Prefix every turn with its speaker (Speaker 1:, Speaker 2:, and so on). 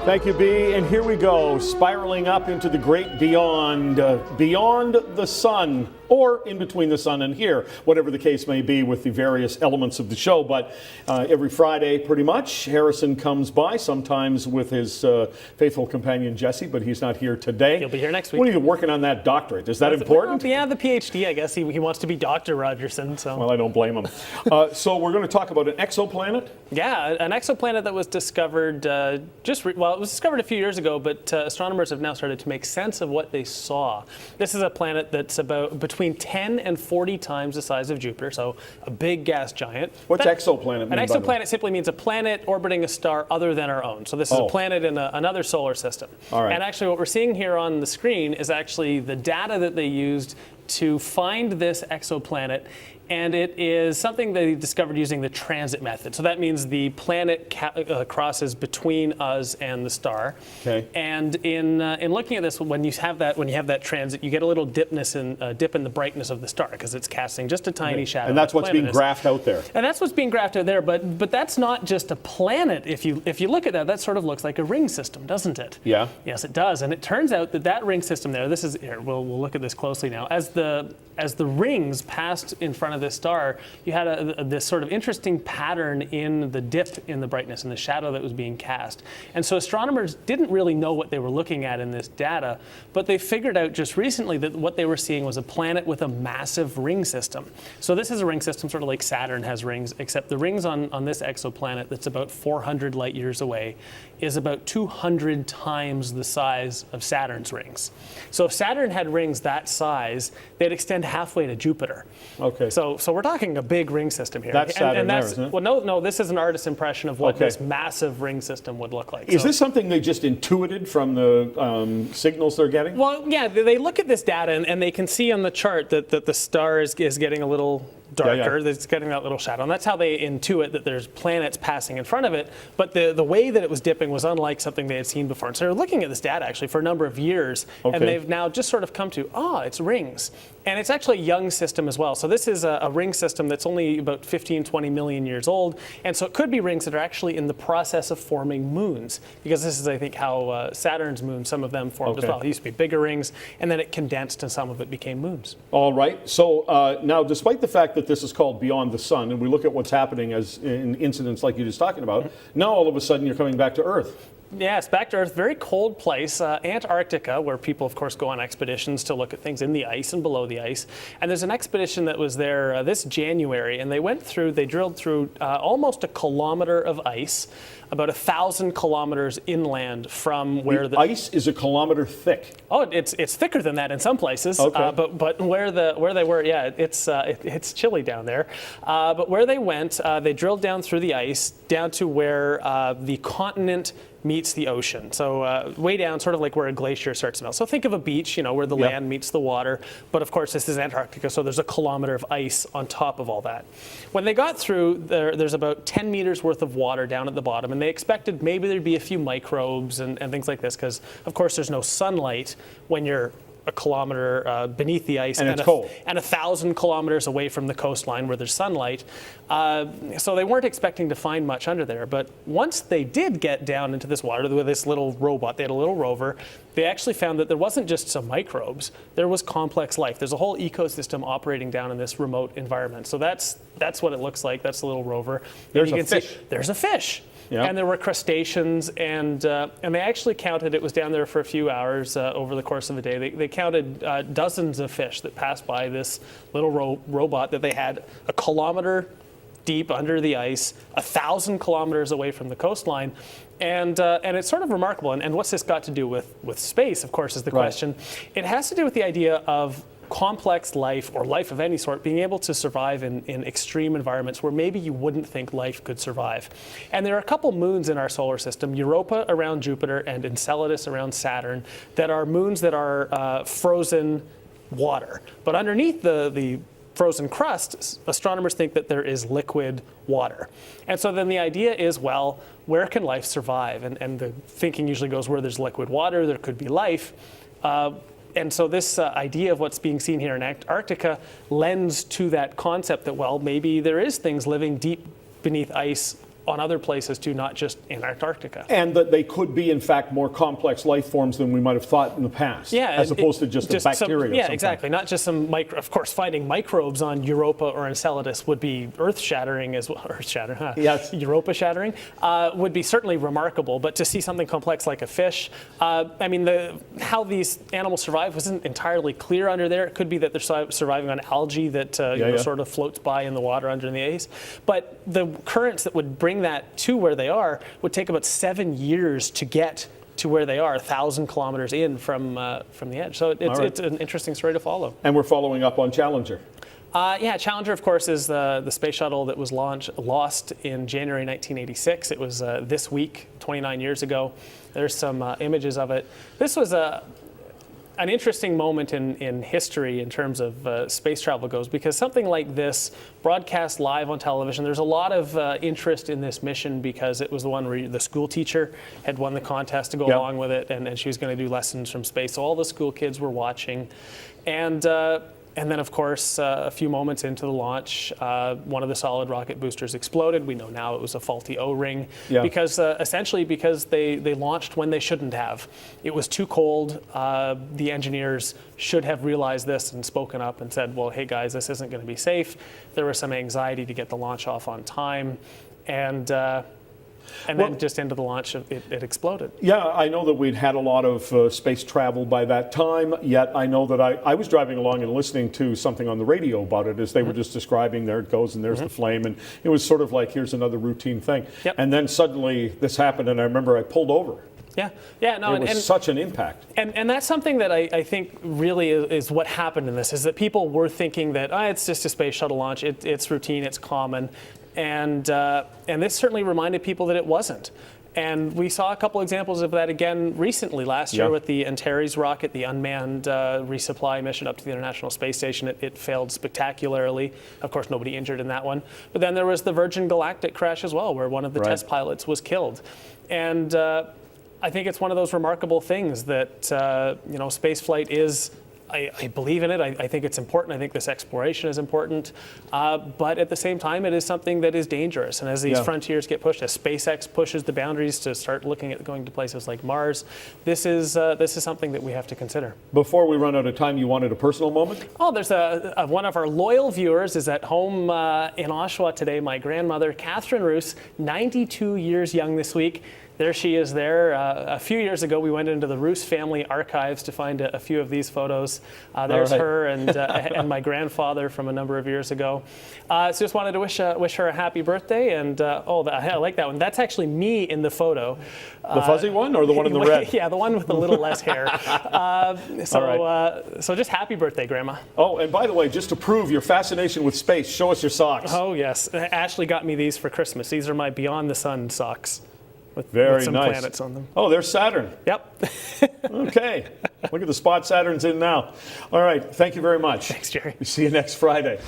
Speaker 1: Thank you, B. And here we go, spiraling up into the great beyond, beyond the sun, or in between the sun and here, whatever the case may be with the various elements of the show. But every Friday, pretty much, Harrison comes by, sometimes with his faithful companion, Jesse, but he's not here today.
Speaker 2: He'll be here next week.
Speaker 1: What are you working on that doctorate? Is that important?
Speaker 2: Well, yeah, the PhD, I guess. He wants to be Dr. Rogerson. So.
Speaker 1: Well, I don't blame him. So we're going to talk about an exoplanet?
Speaker 2: Yeah, an exoplanet that was discovered it was discovered a few years ago, but astronomers have now started to make sense of what they saw. This is a planet that's about between 10 and 40 times the size of Jupiter, so a big gas giant.
Speaker 1: What's exoplanet mean?
Speaker 2: An exoplanet simply means a planet orbiting a star other than our own. So this is a planet in another solar system.
Speaker 1: All right.
Speaker 2: And actually what we're seeing here on the screen is actually the data that they used to find this exoplanet, and it is something they discovered using the transit method. So that means the planet crosses between us and the star.
Speaker 1: Okay.
Speaker 2: And in looking at this, when you have that transit, you get a little dip in the brightness of the star because it's casting just a tiny shadow.
Speaker 1: And that's what's being graphed out there.
Speaker 2: And that's what's being graphed out there. But that's not just a planet. If you look at that, that sort of looks like a ring system, doesn't it?
Speaker 1: Yeah.
Speaker 2: Yes, it does. And it turns out that ring system there. This is here. We'll look at this closely now. As the rings passed in front of this star, you had this sort of interesting pattern in the dip in the brightness and the shadow that was being cast. And so astronomers didn't really know what they were looking at in this data, but they figured out just recently that what they were seeing was a planet with a massive ring system. So this is a ring system sort of like Saturn has rings, except the rings on this exoplanet that's about 400 light years away is about 200 times the size of Saturn's rings. So if Saturn had rings that size, they'd extend halfway to Jupiter.
Speaker 1: Okay.
Speaker 2: So we're talking a big ring system here.
Speaker 1: That's Saturn there, isn't it?
Speaker 2: Well, no, this is an artist's impression of what this massive ring system would look like.
Speaker 1: Is this something they just intuited from the signals they're getting?
Speaker 2: Well, yeah, they look at this data and they can see on the chart that the star is getting a little darker, it's getting that little shadow, and that's how they intuit that there's planets passing in front of it. But the way that it was dipping was unlike something they had seen before. And so they're looking at this data actually for a number of years, and they've now just sort of come to, it's rings. And it's actually a young system as well. So this is a ring system that's only about 15, 20 million years old, and so it could be rings that are actually in the process of forming moons, because this is, I think, how Saturn's moon, some of them formed as well. It used to be bigger rings, and then it condensed, and some of it became moons.
Speaker 1: All right. So now, despite the fact that this is called Beyond the Sun, and we look at what's happening as in incidents like you're just talking about, now all of a sudden you're coming back to Earth.
Speaker 2: Yes, back to Earth, very cold place, Antarctica, where people, of course, go on expeditions to look at things in the ice and below the ice. And there's an expedition that was there this January, and they drilled through almost a kilometer of ice, about 1,000 kilometers inland from where the
Speaker 1: ice is a kilometer thick.
Speaker 2: Oh, it's thicker than that in some places.
Speaker 1: Okay.
Speaker 2: But where they were, it's chilly down there. But where they went, they drilled down through the ice down to where the continent meets the ocean. So way down, sort of like where a glacier starts to melt. So think of a beach, where the land meets the water. But of course, this is Antarctica, so there's a kilometer of ice on top of all that. When they got through, there's about 10 meters worth of water down at the bottom, and they expected maybe there'd be a few microbes and things like this, because of course there's no sunlight when you're a kilometer beneath the ice,
Speaker 1: and it's cold,
Speaker 2: and 1,000 kilometers away from the coastline where there's sunlight. So they weren't expecting to find much under there. But once they did get down into this water with this little robot, they had a little rover, they actually found that there wasn't just some microbes, there was complex life. There's a whole ecosystem operating down in this remote environment. So that's what it looks like. That's the little rover.
Speaker 1: There's a fish.
Speaker 2: There's a fish.
Speaker 1: Yeah.
Speaker 2: And there were crustaceans, and they actually counted, it was down there for a few hours over the course of the day. They counted dozens of fish that passed by this little robot that they had a kilometer deep under the ice, 1,000 kilometers away from the coastline. And it's sort of remarkable. And what's this got to do with space, of course, is the question. It has to do with the idea of complex life, or life of any sort, being able to survive in extreme environments where maybe you wouldn't think life could survive. And there are a couple moons in our solar system, Europa around Jupiter and Enceladus around Saturn, that are moons that are frozen water. But underneath the frozen crust, astronomers think that there is liquid water. And so then the idea is, well, where can life survive? And the thinking usually goes, where there's liquid water, there could be life. And so this idea of what's being seen here in Antarctica lends to that concept that, well, maybe there is things living deep beneath ice on other places too, not just in Antarctica.
Speaker 1: And that they could be, in fact, more complex life forms than we might have thought in the past.
Speaker 2: Yeah,
Speaker 1: as opposed to just a bacteria.
Speaker 2: Yeah, exactly. Not just some of course, finding microbes on Europa or Enceladus would be earth-shattering as well. Earth-shattering, huh?
Speaker 1: Yes.
Speaker 2: Europa-shattering would be certainly remarkable. But to see something complex like a fish, I mean, how these animals survive wasn't entirely clear under there. It could be that they're surviving on algae that sort of floats by in the water under the ice. But the currents that would bring that to where they are would take about 7 years to get to where they are, 1,000 kilometers in from the edge. So it's an interesting story to follow.
Speaker 1: And we're following up on Challenger.
Speaker 2: Yeah, Challenger, of course, is the space shuttle that was lost in January 1986. It was this week, 29 years ago. There's some images of it. This was an interesting moment in history in terms of space travel goes, because something like this, broadcast live on television, there's a lot of interest in this mission because it was the one where the school teacher had won the contest to go along with it, and she was going to do lessons from space. So all the school kids were watching. And then, of course, a few moments into the launch, one of the solid rocket boosters exploded. We know now it was a faulty O-ring because essentially because they launched when they shouldn't have. It was too cold. The engineers should have realized this and spoken up and said, well, hey, guys, this isn't going to be safe. There was some anxiety to get the launch off on time. And then just into the launch, it exploded. Yeah,
Speaker 1: I know that we'd had a lot of space travel by that time, yet I know that I was driving along and listening to something on the radio about it as they were just describing, there it goes and there's the flame, and it was sort of like, here's another routine thing.
Speaker 2: Yep.
Speaker 1: And then suddenly this happened, and I remember I pulled over.
Speaker 2: No,
Speaker 1: it was such an impact.
Speaker 2: And that's something that I think really is what happened in this, is that people were thinking that it's just a space shuttle launch, it's routine, it's common. And this certainly reminded people that it wasn't. And we saw a couple examples of that again recently, last year with the Antares rocket, the unmanned resupply mission up to the International Space Station. It failed spectacularly. Of course, nobody injured in that one. But then there was the Virgin Galactic crash as well, where one of the test pilots was killed. And I think it's one of those remarkable things that spaceflight is. I believe in it. I think it's important. I think this exploration is important. But at the same time, it is something that is dangerous. And as these frontiers get pushed, as SpaceX pushes the boundaries to start looking at going to places like Mars, this is something that we have to consider.
Speaker 1: Before we run out of time, you wanted a personal moment?
Speaker 2: Oh, there's one of our loyal viewers is at home in Oshawa today. My grandmother, Catherine Roos, 92 years young this week. There she is there. A few years ago, we went into the Roos family archives to find a few of these photos. There's her and my grandfather from a number of years ago. So just wanted to wish her a happy birthday. And I like that one. That's actually me in the photo.
Speaker 1: The fuzzy one or the one in the red?
Speaker 2: Yeah, the one with a little less hair. So just happy birthday, Grandma.
Speaker 1: Oh, and by the way, just to prove your fascination with space, show us your socks.
Speaker 2: Oh, yes. Ashley got me these for Christmas. These are my Beyond the Sun socks. With some
Speaker 1: nice
Speaker 2: planets on them.
Speaker 1: Oh, there's Saturn.
Speaker 2: Yep.
Speaker 1: Okay. Look at the spot Saturn's in now. All right. Thank you very much.
Speaker 2: Thanks, Jerry.
Speaker 1: See you next Friday.